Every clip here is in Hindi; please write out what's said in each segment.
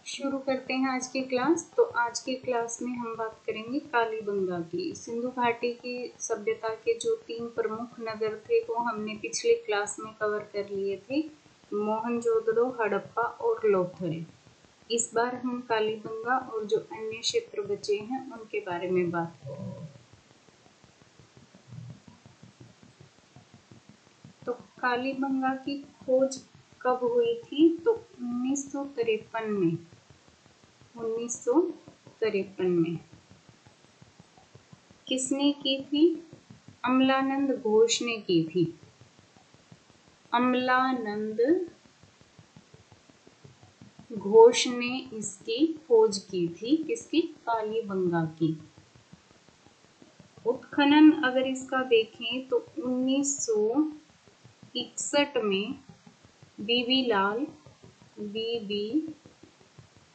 शुरू करते हैं आज की क्लास। तो आज की क्लास में हम बात करेंगे कालीबंगा की। सिंधु घाटी की सभ्यता के जो 3 प्रमुख नगर थे वो हमने पिछले क्लास में कवर कर लिए थे, मोहनजोदड़ो, हड़प्पा और लोथल। इस बार हम कालीबंगा और जो अन्य क्षेत्र बचे हैं उनके बारे में बात करेंगे। तो कालीबंगा की खोज कब हुई थी? तो 1953 में। 1953 में किसने की थी? अमलानंद घोष ने की थी। अमलानंद घोष ने इसकी खोज की थी। किसकी? कालीबंगा की। उत्खनन अगर इसका देखें तो 1961 में बीबी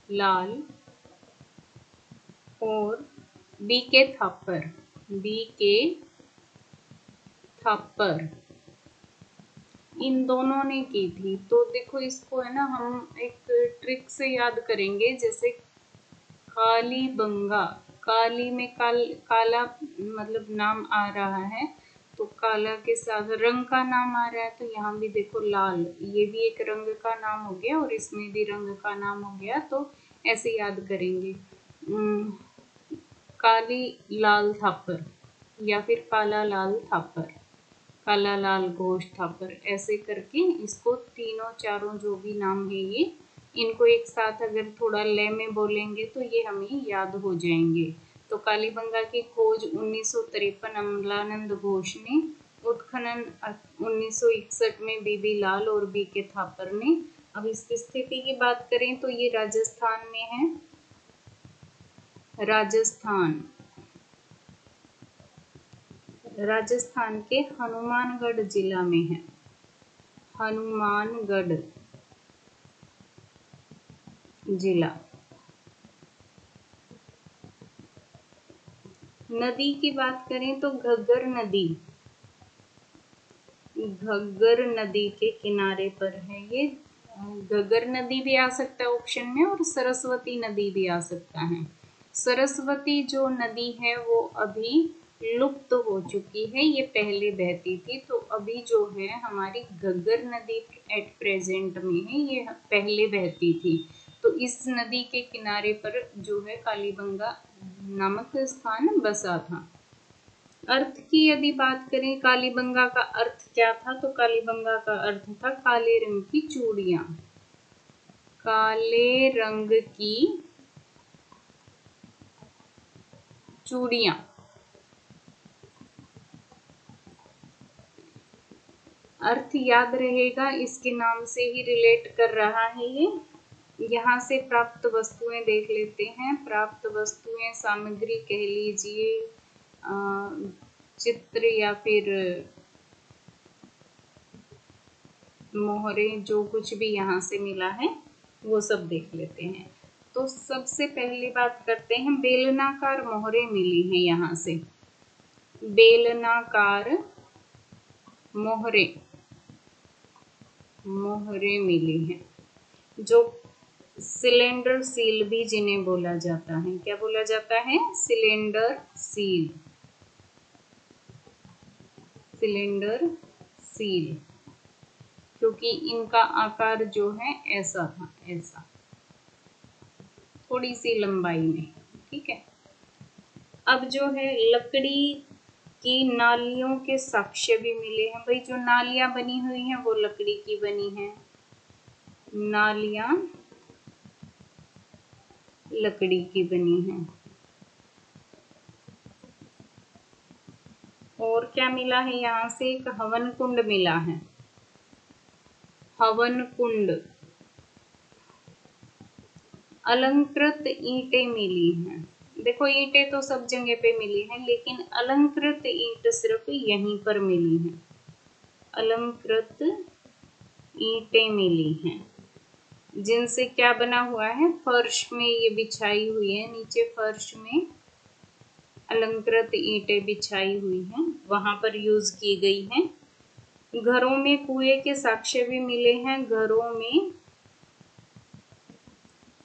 लाल और बीके थापर इन दोनों ने की थी। तो देखो इसको है ना, हम एक ट्रिक से याद करेंगे। जैसे कालीबंगा, काली में काला मतलब नाम आ रहा है, तो काला के साथ रंग का नाम आ रहा है, तो यहाँ भी देखो लाल, ये भी एक रंग का नाम हो गया और इसमें भी रंग का नाम हो गया। तो ऐसे याद करेंगे, काली लाल थापर या फिर काला लाल घोष थापर, ऐसे करके इसको तीनों चारों जो भी नाम है ये, इनको एक साथ अगर थोड़ा लय में बोलेंगे तो ये हमें याद हो जाएंगे। तो कालीबंगा की खोज 1953 अमलानंद घोष ने, उत्खनन 1961 में बीबी लाल और बीके थापर ने। अब इसकी स्थिति की बात करें तो ये राजस्थान में है। राजस्थान के हनुमानगढ़ जिला में है। हनुमानगढ़ जिला। नदी की बात करें तो घग्गर नदी के किनारे पर है ये। घग्गर नदी भी आ सकता है ऑप्शन में, और सरस्वती नदी भी आ सकता है। सरस्वती जो नदी है वो अभी लुप्त हो चुकी है, ये पहले बहती थी। तो अभी जो है हमारी घग्गर नदी एट प्रेजेंट में है, ये पहले बहती थी। तो इस नदी के किनारे पर जो है कालीबंगा नामक स्थान बसा था। अर्थ की यदि बात करें, कालीबंगा का अर्थ क्या था? तो कालीबंगा का अर्थ था काले रंग की चूड़ियां। काले रंग की चूड़ियां। अर्थ याद रहेगा, इसके नाम से ही रिलेट कर रहा है ये। यहाँ से प्राप्त वस्तुएं देख लेते हैं। प्राप्त वस्तुएं, सामग्री कह लीजिए, चित्र या फिर मोहरे, जो कुछ भी यहाँ से मिला है वो सब देख लेते हैं। तो सबसे पहले बात करते हैं, बेलनाकार मोहरे मिली हैं यहाँ से। बेलनाकार मोहरे मिली हैं, जो सिलेंडर सील भी जिन्हें बोला जाता है। क्या बोला जाता है? सिलेंडर सील, क्योंकि इनका आकार जो है ऐसा था, ऐसा थोड़ी सी लंबाई में। ठीक है। अब जो है लकड़ी की नालियों के साक्ष्य भी मिले हैं। भाई जो नालियां बनी हुई हैं वो लकड़ी की बनी हैं। नालियां लकड़ी की बनी हैं। और क्या मिला है? यहाँ से एक हवन कुंड मिला है। हवन कुंड। अलंकृत ईंटें मिली हैं। देखो ईंटें तो सब जगह पे मिली हैं, लेकिन अलंकृत ईंट सिर्फ यहीं पर मिली हैं। अलंकृत ईंटें मिली हैं, जिनसे क्या बना हुआ है? फर्श में ये बिछाई हुई है, नीचे फर्श में अलंकृत ईंटें बिछाई हुई हैं, वहां पर यूज की गई हैं। घरों में कुएं के साक्ष्य भी मिले हैं। घरों में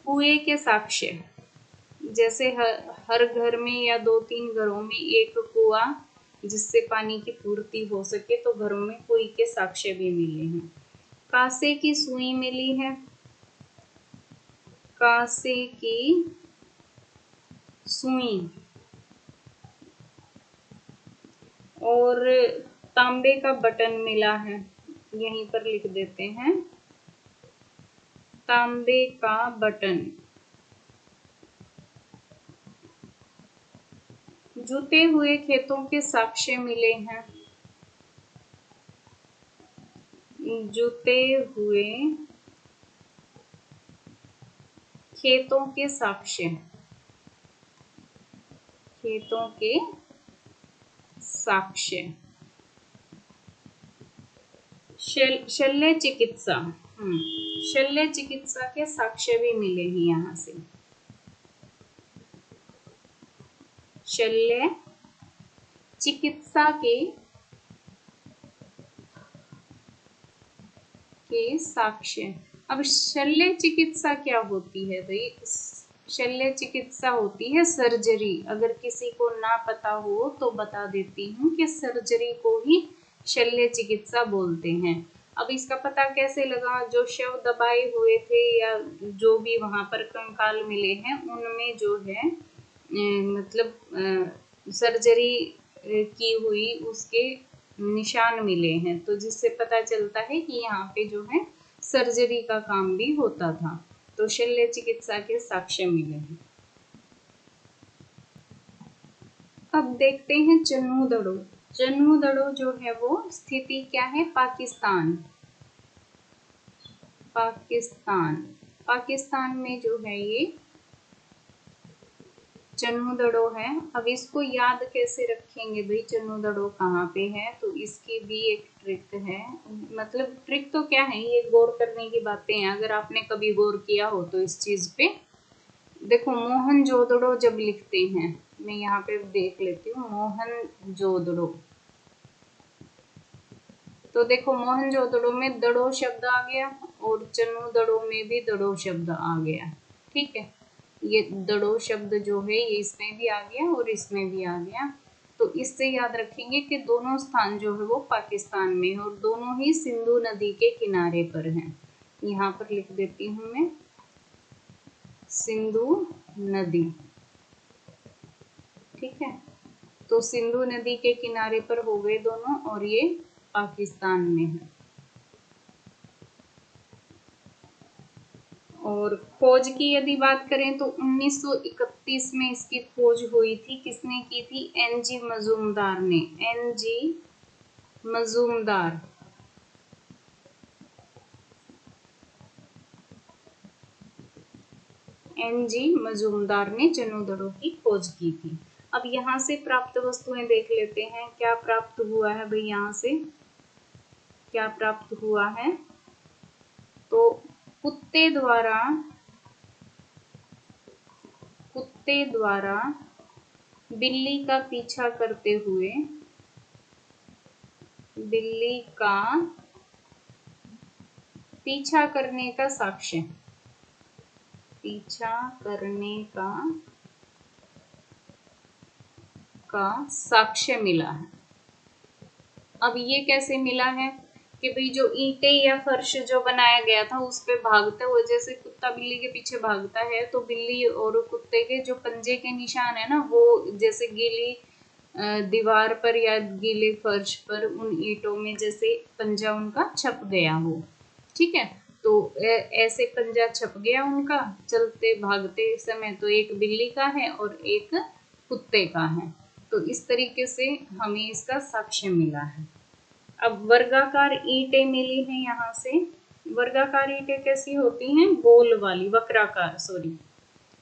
कुएं के साक्ष्य, जैसे हर घर में या 2-3 घरों में एक कुआं जिससे पानी की पूर्ति हो सके, तो घरों में कुएं के साक्ष्य भी मिले हैं। कांसे की सुई मिली है, कांसे की सुई, और तांबे का बटन मिला है, यहीं पर लिख देते हैं तांबे का बटन। जुते हुए खेतों के साक्ष्य मिले हैं, जुते हुए खेतों के साक्ष्य, खेतों के साक्ष्य। शल्य चिकित्सा, शल्य चिकित्सा के साक्ष्य भी मिले हैं यहाँ से। शल्य चिकित्सा के साक्ष्य। अब शल्य चिकित्सा क्या होती है भाई? शल्य चिकित्सा होती है सर्जरी। अगर किसी को ना पता हो तो बता देती हूँ कि सर्जरी को ही शल्य चिकित्सा बोलते हैं। अब इसका पता कैसे लगा? जो शव दबाए हुए थे या जो भी वहां पर कंकाल मिले हैं, उनमें जो है मतलब सर्जरी की हुई उसके निशान मिले हैं, तो जिससे पता चलता है कि यहाँ पे जो है सर्जरी का काम भी होता था। तो शल्य चिकित्सा के साक्ष्य मिले हैं। अब देखते हैं चन्हू-दड़ो। चन्हू-दड़ो जो है वो स्थिति क्या है? पाकिस्तान। पाकिस्तान, पाकिस्तान में जो है ये चन्हू-दड़ो है। अब इसको याद कैसे रखेंगे भाई? चन्हू-दड़ो कहाँ पे है? तो इसकी भी एक ट्रिक है। मतलब ट्रिक तो क्या है, ये गौर करने की बातें हैं। अगर आपने कभी गौर किया हो तो इस चीज पे देखो, मोहनजोदड़ो जब लिखते हैं, मैं यहाँ पे देख लेती हूँ मोहनजोदड़ो, तो देखो मोहनजोदड़ो में दड़ो शब्द आ गया और चन्हू-दड़ो में भी दड़ो शब्द आ गया। ठीक है, ये दड़ो शब्द जो है ये इसमें भी आ गया और इसमें भी आ गया। तो इससे याद रखेंगे कि दोनों स्थान जो है वो पाकिस्तान में है और दोनों ही सिंधु नदी के किनारे पर हैं। यहाँ पर लिख देती हूँ मैं सिंधु नदी। ठीक है, तो सिंधु नदी के किनारे पर हो गए दोनों और ये पाकिस्तान में है। और खोज की यदि बात करें तो 1931 में इसकी खोज हुई थी। किसने की थी? एनजी मजूमदार ने। एनजी मजूमदार, एनजी मजूमदार ने चन्हू-दड़ो की खोज की थी। अब यहाँ से प्राप्त वस्तुएं देख लेते हैं, क्या प्राप्त हुआ है भाई? यहाँ से क्या प्राप्त हुआ है? तो कुत्ते द्वारा बिल्ली का पीछा करते हुए, बिल्ली का पीछा करने का साक्ष्य, पीछा करने का साक्ष्य मिला है। अब ये कैसे मिला है कि भाई जो ईंटें या फर्श जो बनाया गया था उस पे भागते हुए, जैसे कुत्ता बिल्ली के पीछे भागता है तो बिल्ली और कुत्ते के जो पंजे के निशान है ना, वो जैसे गीली दीवार पर या गीले फर्श पर उन ईंटों में जैसे पंजा उनका छप गया हो। ठीक है, तो ऐसे पंजा छप गया उनका चलते भागते समय, तो एक बिल्ली का है और एक कुत्ते का है। तो इस तरीके से हमें इसका साक्ष्य मिला है। अब वर्गाकार ईंटें मिली हैं यहाँ से। वर्गाकार ईंटें कैसी होती हैं? गोल वाली, वक्राकार, सॉरी,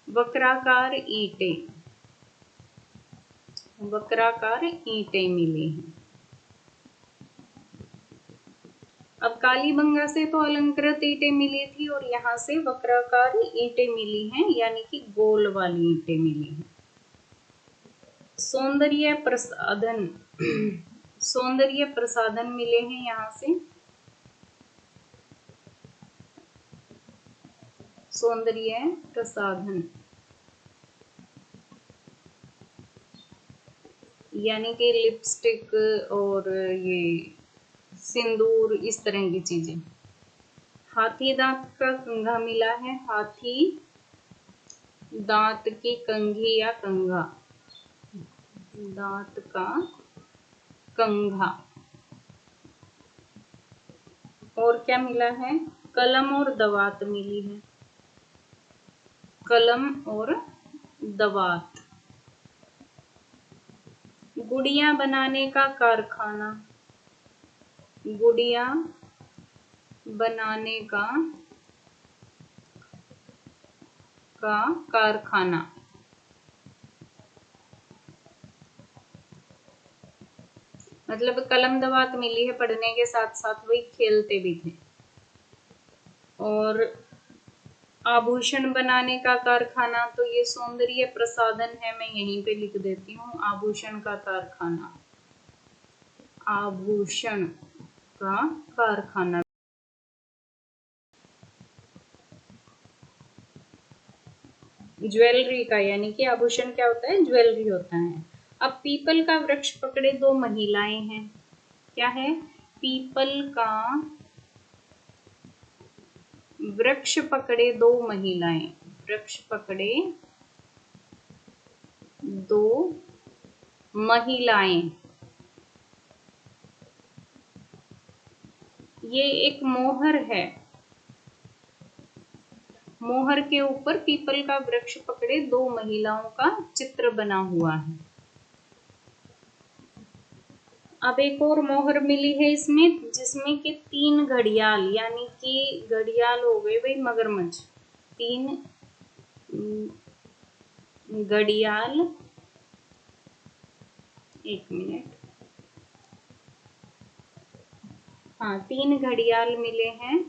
वक्राकार ईंटें, वक्राकार ईंटें मिली हैं। अब कालीबंगा से तो अलंकृत ईंटें मिली थी और यहाँ से वक्राकार ईंटें मिली हैं, यानी कि गोल वाली ईंटें मिली हैं। सौंदर्य प्रसाधन, सौंदर्य प्रसाधन मिले हैं यहाँ से। सौंदर्य प्रसाधन, यानी कि लिपस्टिक और ये सिंदूर, इस तरह की चीजें। हाथी दांत का कंघा मिला है, हाथी दांत की कंघी या कंघा, दांत का कंघा। और क्या मिला है? कलम और दवात मिली है, कलम और दवात। गुड़िया बनाने का कारखाना, गुड़िया बनाने का कारखाना। मतलब कलम दवात मिली है, पढ़ने के साथ साथ वही खेलते भी थे। और आभूषण बनाने का कारखाना, तो ये सौंदर्य प्रसाधन है, मैं यहीं पे लिख देती हूँ, आभूषण का कारखाना, आभूषण का कारखाना। ज्वेलरी का, यानी कि आभूषण क्या होता है? ज्वेलरी होता है। अब पीपल का वृक्ष पकड़े दो महिलाएं हैं, क्या है? पीपल का वृक्ष पकड़े दो महिलाएं, वृक्ष पकड़े दो महिलाएं। ये एक मोहर है, मोहर के ऊपर पीपल का वृक्ष पकड़े दो महिलाओं का चित्र बना हुआ है। अब एक और मोहर मिली है इसमें, जिसमें कि 3 घड़ियाल, यानी कि घड़ियाल हो गए भाई मगरमच्छ, 3 घड़ियाल, एक मिनट, हाँ 3 घड़ियाल मिले हैं,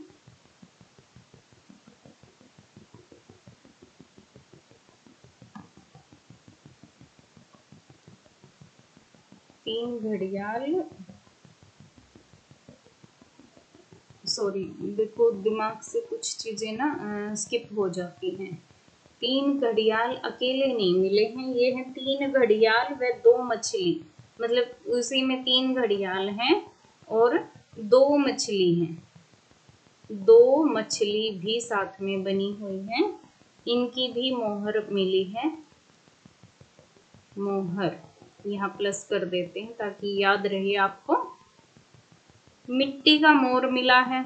तीन घड़ियाल, सॉरी देखो दिमाग से कुछ चीजें ना स्किप हो जाती हैं। 3 घड़ियाल अकेले नहीं मिले हैं, ये हैं 3 घड़ियाल व 2 मछली, मतलब उसी में 3 घड़ियाल हैं और 2 मछली हैं, 2 मछली भी साथ में बनी हुई हैं, इनकी भी मोहर मिली है, मोहर यहाँ प्लस कर देते हैं ताकि याद रहे आपको। मिट्टी का मोर मिला है,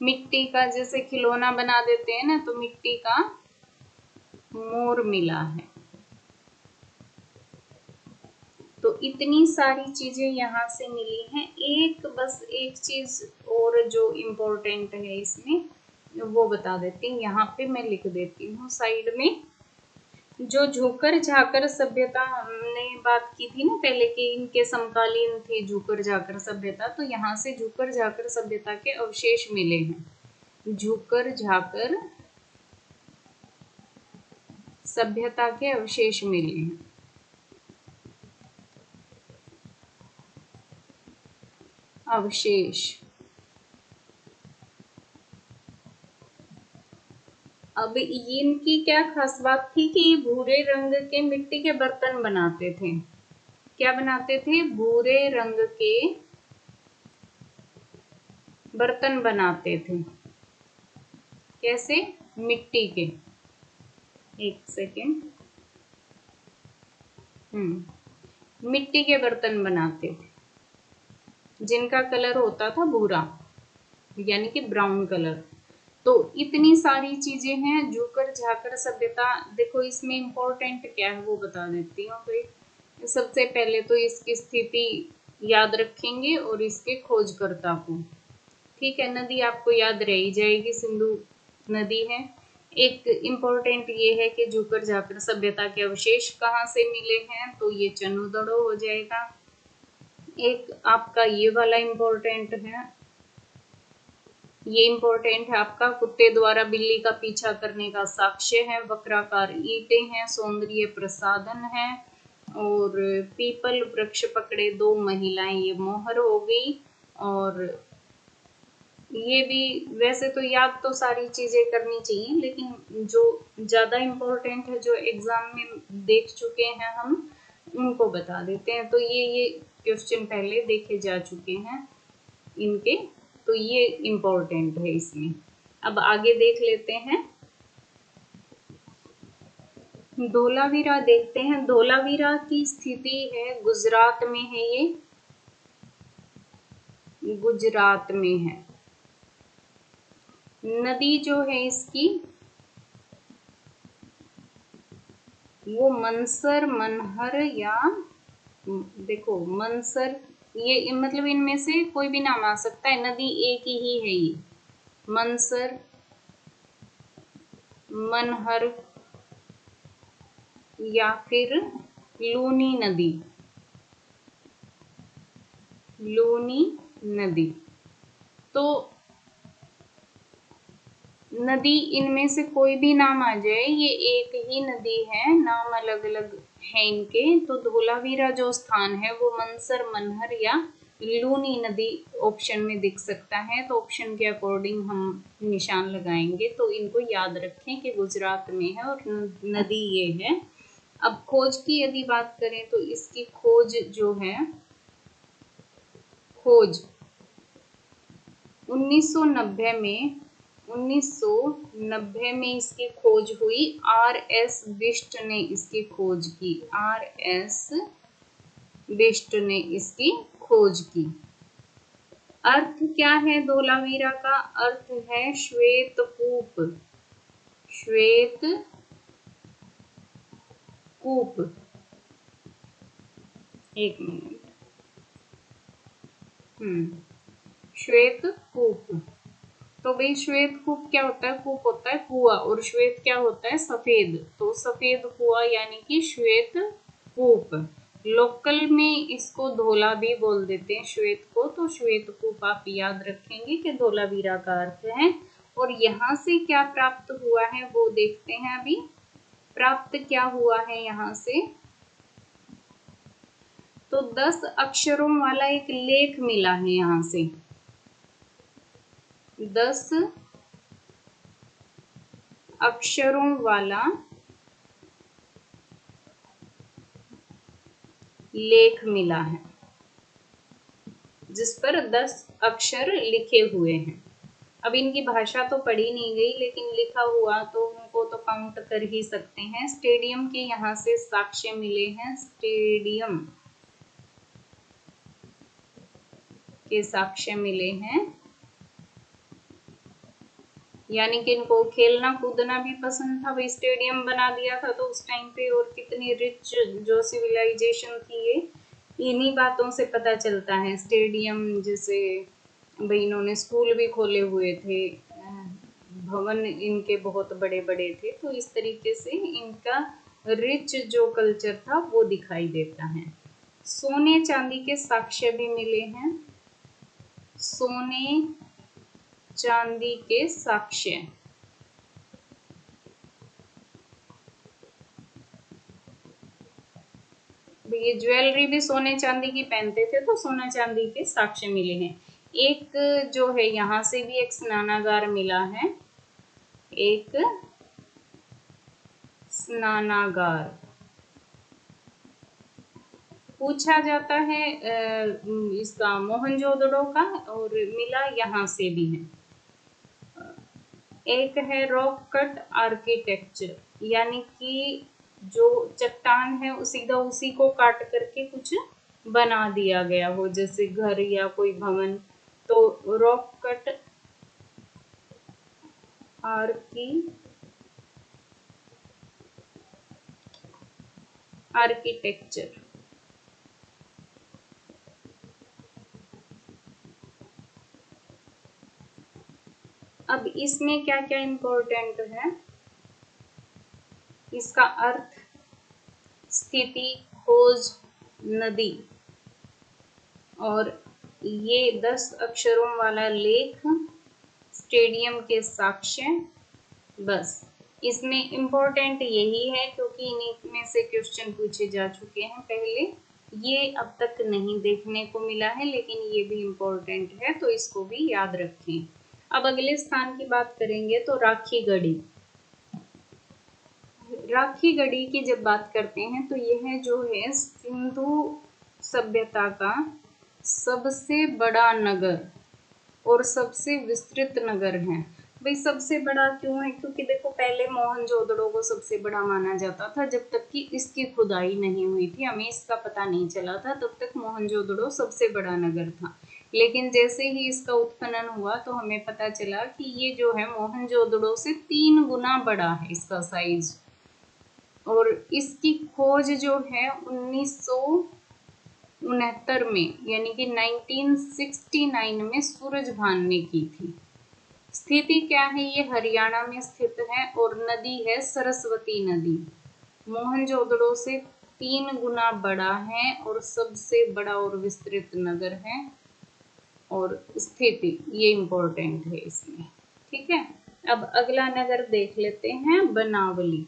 मिट्टी का जैसे खिलौना बना देते हैं ना, तो मिट्टी का मोर मिला है। तो इतनी सारी चीजें यहाँ से मिली हैं। एक बस एक चीज और जो इम्पोर्टेंट है इसमें, वो बता देती हूँ, यहाँ पे मैं लिख देती हूँ साइड में। जो झूकर झाकर सभ्यता हमने बात की थी ना पहले कि इनके समकालीन थी झूकर झाकर सभ्यता, तो यहाँ से झूकर झाकर सभ्यता के अवशेष मिले हैं, झूकर झाकर सभ्यता के अवशेष मिले हैं। अवशेष। अब इनकी क्या खास बात थी कि ये भूरे रंग के मिट्टी के बर्तन बनाते थे। क्या बनाते थे? भूरे रंग के बर्तन बनाते थे। कैसे? मिट्टी के। एक सेकेंड। मिट्टी के बर्तन बनाते थे जिनका कलर होता था भूरा, यानी कि ब्राउन कलर। तो इतनी सारी चीजें हैं। झूकर झाकर सभ्यता, देखो इसमें इम्पोर्टेंट क्या है वो बता देती हूँ। तो सबसे पहले तो इसकी स्थिति याद रखेंगे और इसके खोजकर्ता को। ठीक है, नदी आपको याद रह ही जाएगी, सिंधु नदी है। एक इम्पोर्टेंट ये है कि झूकर झाकर सभ्यता के अवशेष कहाँ से मिले हैं, तो ये चनुदड़ो हो जाएगा। एक आपका ये वाला इम्पोर्टेंट है, ये इम्पोर्टेंट है आपका, कुत्ते द्वारा बिल्ली का पीछा करने का साक्ष्य है, वक्राकार ईंटें हैं, सौंदर्य प्रसाधन है, और पीपल वृक्ष पकड़े दो महिलाएं, ये मोहर हो गई। और ये भी वैसे तो याद तो सारी चीजें करनी चाहिए, लेकिन जो ज्यादा इम्पोर्टेंट है, जो एग्जाम में देख चुके हैं हम, उनको बता देते हैं। तो ये क्वेश्चन पहले देखे जा चुके हैं इनके, तो ये इम्पोर्टेंट है इसमें। अब आगे देख लेते हैं। धोलावीरा देखते हैं। धोलावीरा की स्थिति है गुजरात में है, ये गुजरात में है। नदी जो है इसकी वो मनसर, मनहर या देखो मनसर, ये मतलब इनमें से कोई भी नाम आ सकता है। नदी एक ही है ये, मनसर, मनहर या फिर लूनी नदी, लूनी नदी। तो नदी इनमें से कोई भी नाम आ जाए, ये एक ही नदी है, नाम अलग अलग है इनके। तो धोलावीरा जो स्थान है वो मनसर, मनहर या लूनी नदी ऑप्शन में दिख सकता है। तो ऑप्शन के अकॉर्डिंग हम निशान लगाएंगे। तो इनको याद रखें कि गुजरात में है और नदी ये है। अब खोज की यदि बात करें तो इसकी खोज जो है, खोज 1990 में इसकी खोज हुई। R.S. बिष्ट ने इसकी खोज की, R.S. बिष्ट ने इसकी खोज की। अर्थ क्या है धोलावीरा का? अर्थ है श्वेत कूप, श्वेत कूप। एक मिनट, श्वेत कूप। तो भाई श्वेत कूप क्या होता है? कूप होता है कुआं, और श्वेत क्या होता है? सफेद। तो सफेद कुआं यानी कि श्वेत कूप। लोकल में इसको धोला भी बोल देते हैं श्वेत को। तो श्वेत कूप आप याद रखेंगे कि धोलावीरा का अर्थ है। और यहाँ से क्या प्राप्त हुआ है वो देखते हैं। अभी प्राप्त क्या हुआ है यहाँ से, तो 10 अक्षरों वाला एक लेख मिला है यहाँ से। 10 अक्षरों वाला लेख मिला है, जिस पर 10 अक्षर लिखे हुए हैं। अब इनकी भाषा तो पढ़ी नहीं गई, लेकिन लिखा हुआ तो उनको तो काउंट कर ही सकते हैं। स्टेडियम के यहाँ से साक्ष्य मिले हैं, स्टेडियम के साक्ष्य मिले हैं। यानी कि इनको खेलना कूदना भी पसंद था, भाई स्टेडियम बना दिया था तो उस टाइम पे। और कितनी रिच जो सिविलाइजेशन थी ये, इन्हीं बातों से पता चलता है। स्टेडियम जैसे भाई इन्होंने स्कूल भी खोले हुए थे, भवन इनके बहुत बड़े बड़े थे। तो इस तरीके से इनका रिच जो कल्चर था वो दिखाई देता है। सोने चांदी के साक्ष्य भी मिले हैं, सोने चांदी के साक्ष्य। ये ज्वेलरी भी सोने चांदी की पहनते थे, तो सोना चांदी के साक्ष्य मिले हैं। एक जो है यहाँ से भी एक स्नानागार मिला है, एक स्नानागार। पूछा जाता है इसका मोहनजोदड़ो का, और मिला यहाँ से भी है। एक है रॉक कट आर्किटेक्चर, यानी कि जो चट्टान है सीधा उसी को काट करके कुछ बना दिया गया हो, जैसे घर या कोई भवन। तो रॉक कट आर्किटेक्चर। अब इसमें क्या क्या इम्पोर्टेंट है, इसका अर्थ, स्थिति, खोज, नदी, और ये 10 अक्षरों वाला लेख, स्टेडियम के साक्ष्य। बस इसमें इम्पोर्टेंट यही है, क्योंकि इन्हीं में से क्वेश्चन पूछे जा चुके हैं पहले। ये अब तक नहीं देखने को मिला है, लेकिन ये भी इम्पोर्टेंट है, तो इसको भी याद रखें। अब अगले स्थान की बात करेंगे तो राखीगढ़ी। राखीगढ़ी की जब बात करते हैं तो यह जो है सिंधु सभ्यता का सबसे बड़ा नगर और सबसे विस्तृत नगर है। भाई सबसे बड़ा क्यों है? क्योंकि देखो पहले मोहनजोदड़ो को सबसे बड़ा माना जाता था, जब तक कि इसकी खुदाई नहीं हुई थी, हमें इसका पता नहीं चला था, तब तक मोहनजोदड़ो सबसे बड़ा नगर था। लेकिन जैसे ही इसका उत्खनन हुआ तो हमें पता चला कि ये जो है मोहनजोदड़ो से 3 गुना बड़ा है इसका साइज। और इसकी खोज जो है 1969 में, यानी कि 1969 में सूरजभान ने की थी। स्थिति क्या है? ये हरियाणा में स्थित है और नदी है सरस्वती नदी। मोहनजोदड़ो से 3 गुना बड़ा है और सबसे बड़ा और विस्तृत नगर है। और स्थिति ये इम्पोर्टेंट है इसमें, ठीक है। अब अगला नगर देख लेते हैं, बनावली।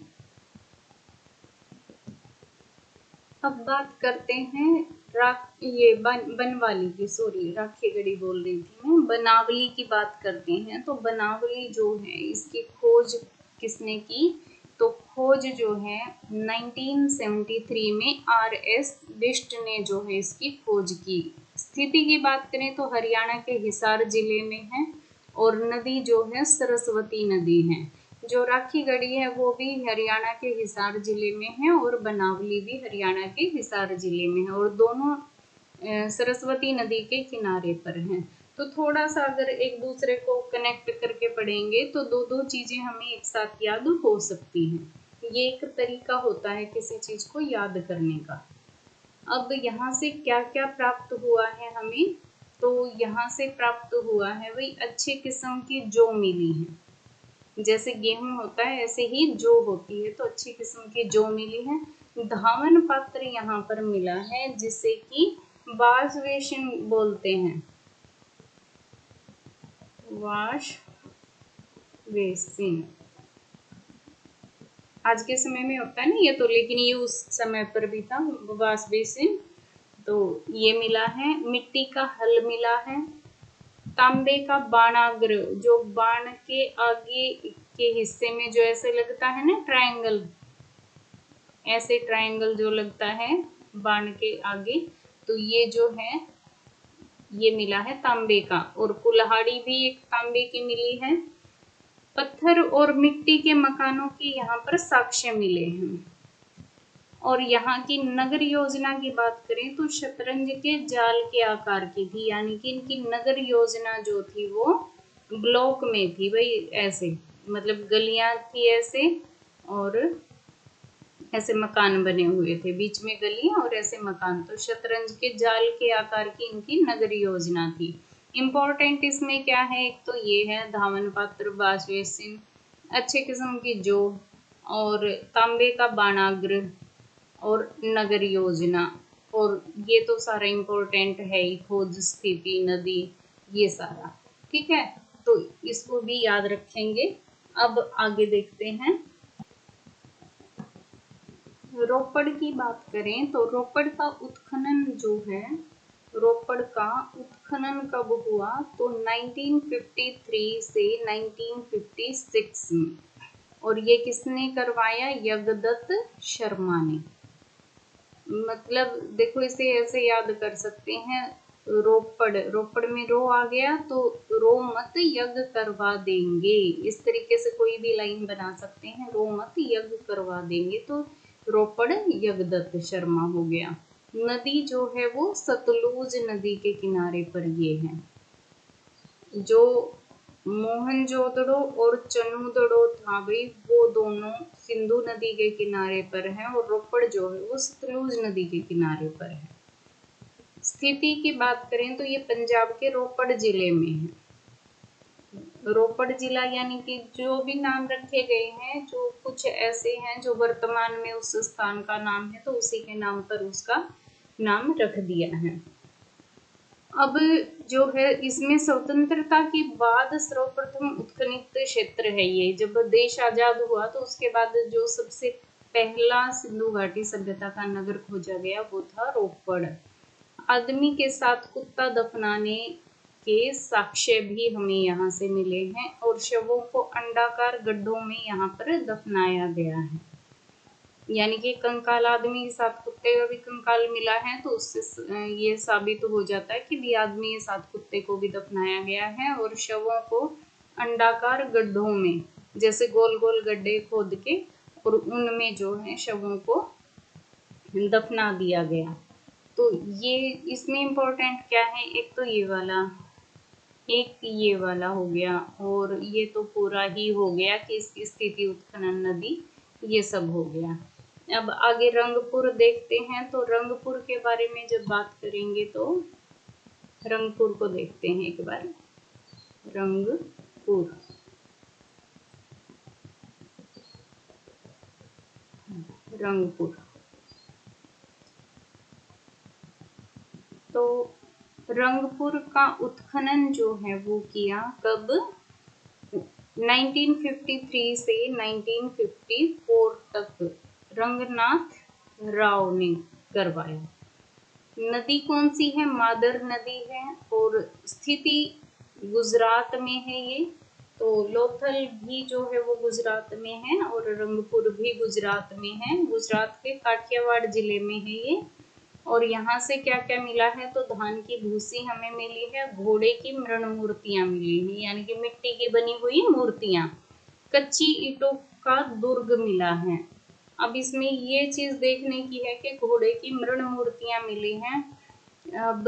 अब बात करते हैं बनवाली की, सॉरी राखीगढ़ी बोल रही थी मैं, बनावली की बात करते हैं। तो बनावली जो है इसकी खोज किसने की? तो खोज जो है 1973 में RS बिष्ट ने जो है इसकी खोज की। स्थिति की बात करें तो हरियाणा के हिसार जिले में है और नदी जो है सरस्वती नदी है। जो राखीगढ़ी है वो भी हरियाणा के हिसार जिले में है और बनावली भी हरियाणा के हिसार जिले में है और दोनों सरस्वती नदी के किनारे पर हैं। तो थोड़ा सा अगर एक दूसरे को कनेक्ट करके पढ़ेंगे तो दो दो चीजें हमें एक साथ याद हो सकती हैं। ये एक तरीका होता है किसी चीज को याद करने का। अब यहाँ से क्या क्या प्राप्त हुआ है हमें? तो यहाँ से प्राप्त हुआ है वही अच्छे किस्म की जौ मिली है। जैसे गेहूं होता है ऐसे ही जौ होती है, तो अच्छी किस्म की जौ मिली है। धावन पात्र यहाँ पर मिला है जिसे कि वाश बेसिन बोलते हैं। वाश बेसिन आज के समय में होता है ना ये तो, लेकिन ये उस समय पर भी था वाश बेसिन। तो ये मिला है। मिट्टी का हल मिला है। तांबे का बाणाग्र, जो बाण के आगे के हिस्से में जो ऐसे लगता है ना ट्रायंगल, ऐसे ट्रायंगल जो लगता है बाण के आगे, तो ये जो है ये मिला है तांबे का। और कुल्हाड़ी भी एक तांबे की मिली है। पत्थर और मिट्टी के मकानों के यहाँ पर साक्ष्य मिले हैं। और यहाँ की नगर योजना की बात करें तो शतरंज के जाल के आकार की थी, यानी कि इनकी नगर योजना जो थी वो ब्लॉक में थी। भाई ऐसे मतलब गलियां थी ऐसे और ऐसे मकान बने हुए थे, बीच में गलियां और ऐसे मकान। तो शतरंज के जाल के आकार की इनकी नगर योजना थी। इम्पोर्टेंट इसमें क्या है? एक तो ये है धावन पात्र, वाश बेसिन, अच्छे किस्म की जौ और तांबे का बाणाग्र और नगर योजना। और ये तो सारा इम्पोर्टेंट है ही, खोज, स्थिति, नदी, ये सारा ठीक है। तो इसको भी याद रखेंगे। अब आगे देखते हैं। रोपड़ की बात करें तो रोपड़ का उत्खनन जो है, रोपड़ का उत्खनन कब हुआ? तो 1953 से 1956 में। और ये किसने करवाया? यज्ञदत्त शर्मा ने। मतलब देखो इसे ऐसे याद कर सकते हैं, रोपड़, रोपड़ में रो आ गया तो रो मत यज्ञ करवा देंगे, इस तरीके से कोई भी लाइन बना सकते हैं। रो मत यज्ञ करवा देंगे, तो रोपड़ यज्ञदत्त शर्मा हो गया। नदी जो है वो सतलुज नदी के किनारे पर ये है। जो मोहनजोदड़ो और चनूदड़ो था भाई, वो दोनों सिंधु नदी के किनारे पर है और रोपड़ जो है वो सतलुज नदी के किनारे पर है। स्थिति की बात करें तो ये पंजाब के रोपड़ जिले में है। रोपड़ जिला यानी कि जो भी नाम रखे गए हैं, जो कुछ ऐसे हैं जो वर्तमान में उस स्थान का नाम है, तो उसी के नाम पर उसका नाम रख दिया है। अब जो है इसमें स्वतंत्रता के बाद सर्वप्रथम उत्खनित क्षेत्र है ये। जब देश आजाद हुआ तो उसके बाद जो सबसे पहला सिंधु घाटी सभ्यता का नगर खोजा गया वो था रोपड़। आदमी के साथ कुत्ता दफनाने के साक्ष्य भी हमें यहाँ से मिले हैं और शवों को अंडाकार गड्ढों में यहाँ पर दफनाया गया है। यानी कि कंकाल आदमी के साथ कुत्ते का भी कंकाल मिला है, तो उससे ये साबित हो जाता है कि भी आदमी के साथ कुत्ते को भी दफनाया गया है। और शवों को अंडाकार गड्ढों में, जैसे गोल गोल गड्ढे खोद के और उनमें जो है शवों को दफना दिया गया। तो ये इसमें इम्पोर्टेंट क्या है, एक तो ये वाला, एक ये वाला हो गया, और ये तो पूरा ही हो गया कि इसकी स्थिति उत्खनन नदी, ये सब हो गया। अब आगे रंगपुर देखते हैं। तो रंगपुर के बारे में जब बात करेंगे तो रंगपुर को देखते हैं एक बार। रंगपुर, रंगपुर तो रंगपुर का उत्खनन जो है वो किया कब, 1953 से 1954 तक रंगनाथ राव ने करवाया। नदी कौन सी है, मादर नदी है और स्थिति गुजरात में है ये। तो लोथल भी जो है वो गुजरात में है और रंगपुर भी गुजरात में है, गुजरात के काठियावाड़ जिले में है ये। और यहाँ से क्या क्या मिला है, तो धान की भूसी हमें मिली है, घोड़े की मृण मूर्तियां मिली है, यानी कि मिट्टी की बनी हुई मूर्तियां, कच्ची ईंटों का दुर्ग मिला है। अब इसमें ये चीज देखने की है कि घोड़े की मृण मूर्तियां मिली हैं। अब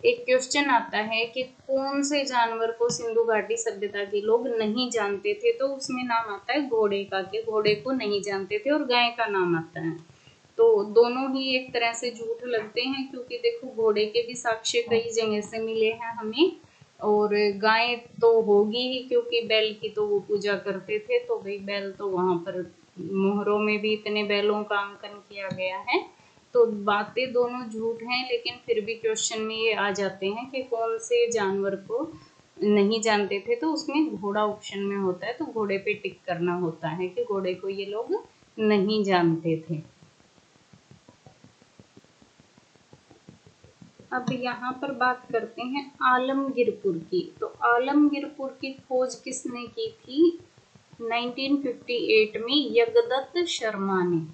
एक क्वेश्चन आता है कि कौन से जानवर को सिंधु घाटी सभ्यता के लोग नहीं जानते थे, तो उसमें नाम आता है घोड़े का, कि घोड़े को नहीं जानते थे, और गाय का नाम आता है। तो दोनों ही एक तरह से झूठ लगते हैं, क्योंकि देखो घोड़े के भी साक्ष्य कई जगह से मिले हैं हमें, और गाय तो होगी ही क्योंकि बैल की तो वो पूजा करते थे, तो भाई बैल तो वहां पर मोहरों में भी इतने बैलों का अंकन किया गया है। तो बातें दोनों झूठ हैं, लेकिन फिर भी क्वेश्चन में ये आ जाते हैं कि कौन से जानवर को नहीं जानते थे, तो उसमें घोड़ा ऑप्शन में होता है, तो घोड़े पे टिक करना होता है कि घोड़े को ये लोग नहीं जानते थे। अब यहाँ पर बात करते हैं आलमगीरपुर की। तो आलमगीरपुर की खोज किसने की थी, 1958 में यगदत्त शर्मा ने।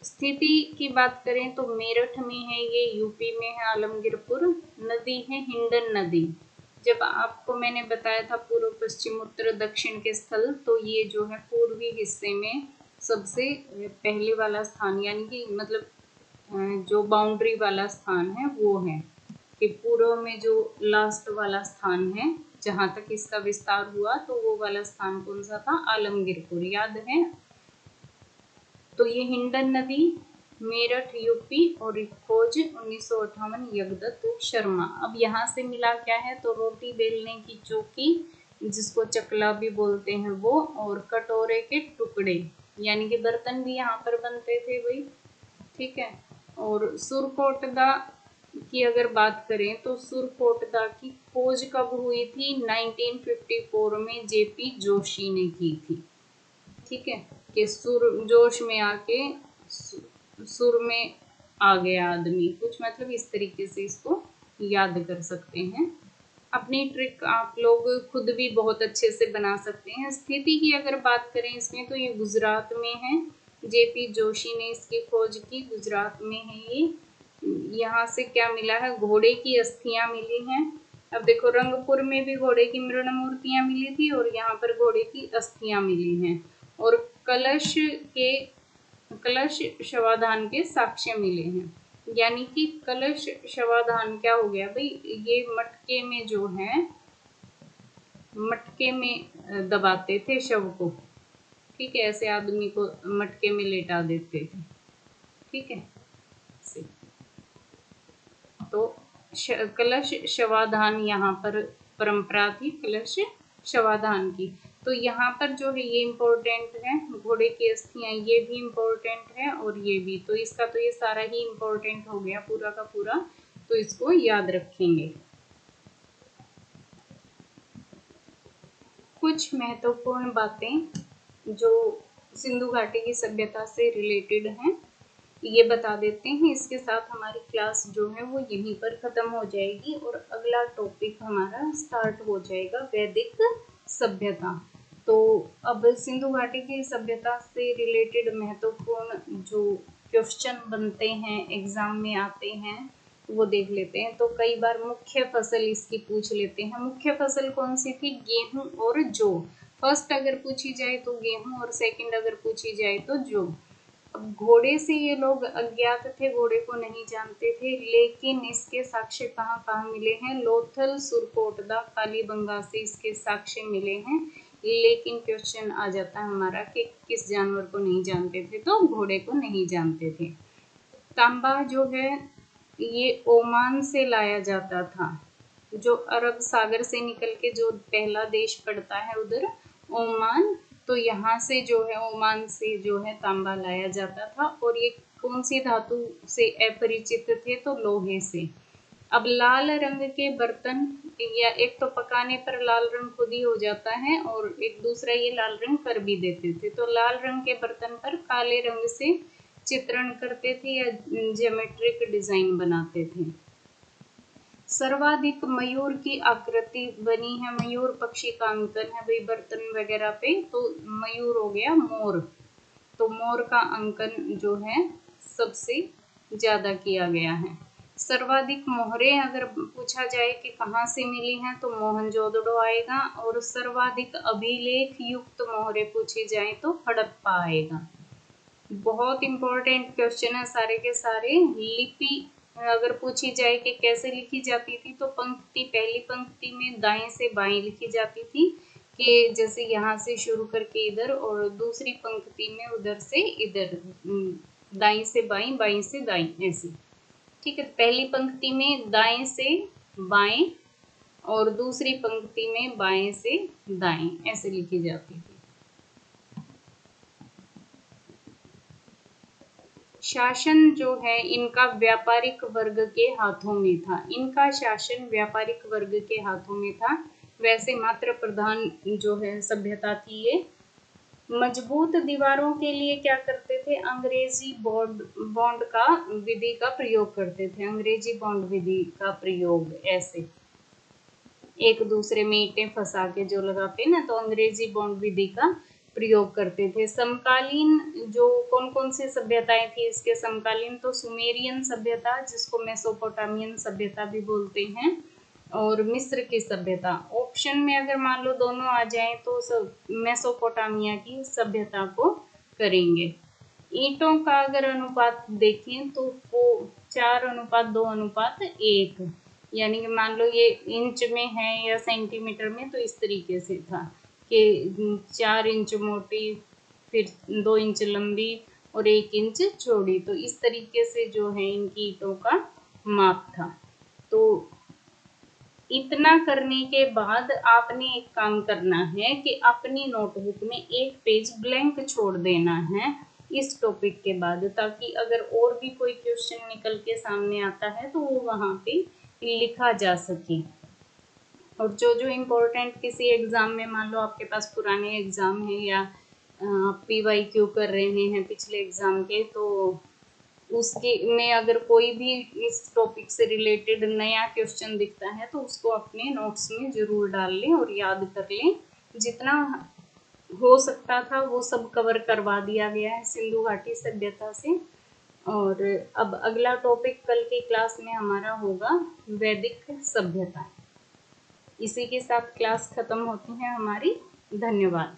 स्थिति की बात करें तो मेरठ में है ये, यूपी में है आलमगीरपुर। नदी है हिंडन नदी। जब आपको मैंने बताया था पूर्व पश्चिम उत्तर दक्षिण के स्थल, तो ये जो है पूर्वी हिस्से में सबसे पहले वाला स्थान, यानी कि मतलब जो बाउंड्री वाला स्थान है वो है, कि पूर्व में जो लास्ट वाला स्थान है जहां तक इसका विस्तार हुआ, तो वो वाला स्थान कौन सा था, आलमगीरपुर, याद है। तो ये हिंडन नदी, मेरठ यूपी, और खोज 1958 यगदत्त शर्मा। अब यहाँ से मिला क्या है, तो रोटी बेलने की चौकी, जिसको चकला भी बोलते हैं वो, और कटोरे के टुकड़े, यानी कि बर्तन भी यहाँ पर बनते थे भाई, ठीक है। और सुरकोटदा की अगर बात करें तो सुरकोटदा की खोज कब हुई थी, 1954 में जेपी जोशी ने की थी, ठीक है। कि सुर जोश में आके सुर में आ गया आदमी, कुछ मतलब इस तरीके से इसको याद कर सकते हैं। अपनी ट्रिक आप लोग खुद भी बहुत अच्छे से बना सकते हैं। स्थिति की अगर बात करें इसमें, तो ये गुजरात में है, जेपी जोशी ने इसकी खोज की, गुजरात में है ये। यहाँ से क्या मिला है, घोड़े की अस्थियां मिली हैं। अब देखो रंगपुर में भी घोड़े की मृण मूर्तियां मिली थी और यहाँ पर घोड़े की अस्थियां मिली हैं, और कलश शवाधान के साक्ष्य मिले हैं। यानी कि कलश शवाधान क्या हो गया भाई, ये मटके में जो है, मटके में दबाते थे शव को, ठीक है, ऐसे आदमी को मटके में लेटा देते थे, ठीक है। तो कलश शवाधान यहाँ पर परंपरा थी, कलश शवाधान की। तो यहाँ पर जो है ये इम्पोर्टेंट है, घोड़े की अस्थियां ये भी इम्पोर्टेंट है, और ये भी, तो इसका तो ये सारा ही इम्पोर्टेंट हो गया पूरा का पूरा, तो इसको याद रखेंगे। कुछ महत्वपूर्ण बातें जो सिंधु घाटी की सभ्यता से रिलेटेड हैं। ये बता देते हैं। इसके साथ हमारी क्लास जो है वो यहीं पर ख़त्म हो जाएगी और अगला टॉपिक हमारा स्टार्ट हो जाएगा, वैदिक सभ्यता। तो अब सिंधु घाटी की सभ्यता से रिलेटेड महत्वपूर्ण जो क्वेश्चन बनते हैं, एग्जाम में आते हैं, वो देख लेते हैं। तो कई बार मुख्य फसल इसकी पूछ लेते हैं। मुख्य फसल कौन सी थी? गेहूं और जौ। फर्स्ट अगर पूछी जाए तो गेहूं और सेकंड अगर पूछी जाए तो जौ। अब घोड़े से ये लोग अज्ञात थे, घोड़े को नहीं जानते थे, लेकिन इसके साक्ष्य कहाँ कहाँ मिले हैं? लोथल, सुरकोटदा, कालीबंगा से इसके साक्ष्य मिले हैं। लेकिन क्वेश्चन आ जाता है हमारा कि किस जानवर को नहीं जानते थे? तो घोड़े को नहीं जानते थे। तांबा जो है ये ओमान से लाया जाता था, जो अरब सागर से निकल के जो पहला देश पड़ता है उधर ओमान, तो यहाँ से जो है ओमान से जो है तांबा लाया जाता था। और ये कौन सी धातु से अपरिचित थे? तो लोहे से। अब लाल रंग के बर्तन, या एक तो पकाने पर लाल रंग खुद ही हो जाता है और एक दूसरा ये लाल रंग कर भी देते थे। तो लाल रंग के बर्तन पर काले रंग से चित्रण करते थे या ज्योमेट्रिक डिजाइन बनाते थे। सर्वाधिक मयूर की आकृति बनी है, मयूर पक्षी का अंकन है भाई बर्तन वगैरह पे, तो मयूर हो गया मोर। तो मोर का अंकन जो है सबसे ज्यादा किया गया है। सर्वाधिक मोहरें अगर पूछा जाए कि कहाँ से मिली हैं तो मोहनजोदड़ो आएगा। और सर्वाधिक अभिलेख युक्त मोहरें पूछी जाए तो हड़प्पा आएगा। बहुत इंपॉर्टेंट क्वेश्चन है सारे के सारे। लिपि अगर पूछी जाए कि कैसे लिखी जाती थी तो पंक्ति, पहली पंक्ति में दाएं से बाएं लिखी जाती थी, कि जैसे यहाँ से शुरू करके इधर, और दूसरी पंक्ति में उधर से इधर, दाएं से बाएं, बाएं से दाएं, ऐसे। ठीक है, पहली पंक्ति में दाएं से बाएं और दूसरी पंक्ति में बाएं से दाएं, ऐसे लिखी जाती थी। शासन जो है इनका व्यापारिक वर्ग के हाथों में था। इनका शासन व्यापारिक वर्ग के हाथों में था। वैसे मात्र प्रधान जो है सभ्यता थी ये। मजबूत दीवारों के लिए क्या करते थे? अंग्रेजी बॉन्ड का विधि का प्रयोग करते थे। अंग्रेजी बॉन्ड विधि का प्रयोग, ऐसे एक दूसरे में ईंटें फंसा के जो लगाते ना, तो अंग्रेजी बॉन्ड विधि का प्रयोग करते थे। समकालीन जो कौन कौन सी सभ्यताएं थी इसके समकालीन? तो सुमेरियन सभ्यता, जिसको मेसोपोटामियन सभ्यता भी बोलते हैं, और मिस्र की सभ्यता। ऑप्शन में अगर मान लो दोनों आ जाए तो मेसोपोटामिया की सभ्यता को करेंगे। ईंटों का अगर अनुपात देखें तो वो 4:2:1, यानी कि मान लो ये इंच में है या सेंटीमीटर में, तो इस तरीके से था कि 4 इंच मोटी, फिर 2 इंच लंबी और 1 इंच चौड़ी। तो इस तरीके से जो है इनकी ईंटों का माप था। तो इतना करने के बाद आपने एक काम करना है कि अपनी नोटबुक में एक पेज ब्लैंक छोड़ देना है इस टॉपिक के बाद, ताकि अगर और भी कोई क्वेश्चन निकल के सामने आता है तो वो वहाँ पे लिखा जा सके। और जो जो इम्पोर्टेंट किसी एग्ज़ाम में, मान लो आपके पास पुराने एग्ज़ाम है या PYQ कर रहे हैं पिछले एग्ज़ाम के, तो उसके में अगर कोई भी इस टॉपिक से रिलेटेड नया क्वेश्चन दिखता है तो उसको अपने नोट्स में ज़रूर डाल लें और याद कर लें। जितना हो सकता था वो सब कवर करवा दिया गया है सिंधु घाटी सभ्यता से। और अब अगला टॉपिक कल की क्लास में हमारा होगा वैदिक सभ्यता। इसी के साथ क्लास खत्म होती है हमारी। धन्यवाद।